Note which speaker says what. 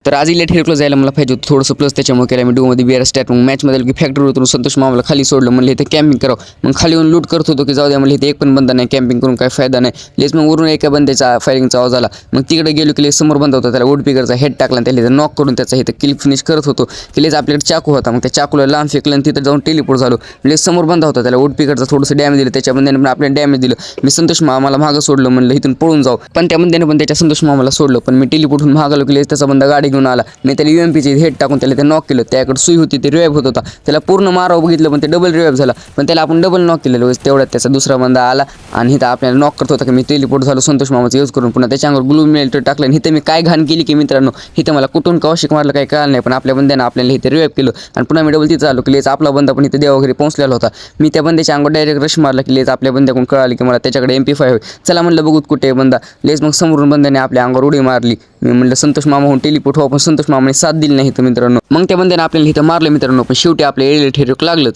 Speaker 1: तर आज इलेट हिरकला जायला मला पाहिजे होतं थोडंसं प्लस त्याच्यामुळे केलं मी डूमध्ये बिअर स्टॅट. मग मॅचमध्ये की फॅक्टरीवरून संतोष मामाला खाली सोडलं, म्हणलं इथे कॅम्पिंग करावं. मग खाली येऊन लूट करत होतो की जाऊ द्या म्हणलं इथे एक पण बंदा नाही, कॅम्पिंग करून काय फायदा नाही. लेस मग वरून एका बंद्याचा फायरिंगचा आवाज आला. मग तिकडे गेलो की लेस समोर बंद होता, त्याला वुडपिकरचा हेड टाकला आणि त्याला नॉक करून त्याचा इथं किल फिनिश करत होतो. की लेस आपल्याकडे चाकू होता, मग त्या चाकूला लांब फेकलं आणि तिथं जाऊन टेलिपोर्ट झालो. लेस समोर बंद होता, त्याला वुडपिकरचा थोडंसं डॅमेज दिलं, त्याच्या बंद्याने पण आपल्याला डॅमेज दिलं. मी संतोष मामाला मागं सोडलं, म्हणलं इथून पळून जाऊ. पण त्या बंद्याने पण त्याच्या संतोष मामाला सोडलं. पण मी टेलिपोर्टहून मागालो की लेस त्याचा बंदा गाडी घेऊन आला. मी त्याला UMPचे हेड टाकून त्याला ते नॉक केलं. त्याकडे सुई होती, ते रिवाइव्ह होत होता. त्याला पूर्ण मारावं बघितलं पण ते डबल रिवाइव्ह झाला. पण त्याला आपण डबल नॉक केलेलं. तेवढ्यात त्याचा दुसरा बंदा आला आणि इथं आपल्याला नॉक करत होता की मी टेलिपोर्ट झालो संतोष मामाचा यूज करून. पुन्हा त्याच्या अंगावर ग्लू मेल्टर टाकलं आणि इथं मी काय घाण केली की मित्रांनो, इथं मला कुठून कौशिक मारलं काही कळलं नाही. पण आपल्या बंद्यानं आपल्याला इथे रिवाइव्ह केलं आणि पुन्हा मी डबल तिथं आलो की लेच आपला बंदा पण इथे देवा वगैरे पोहोचलेला होता. मी त्या बंद्याच्या अंगावर डायरेक्ट रश मारला की लेच आपल्या बंद्याकडून कळालं की मला त्याच्याकडे MP5 आहे. चला म्हणलं बघूत कुठे बंदा. लेच मग समोरून बंद्याने आपल्या अंगावर उडी मारली. मी म्हणलं संतोष मामा होऊन टेलिपोर्ट हो, पण संतोष मामाने साथ दिली नाही इथं मित्रांनो. मग त्या बंद्याने आपल्याला इथं मारलं मित्रांनो, पण शेवटी आपल्या एलिट हिरोक लागलं.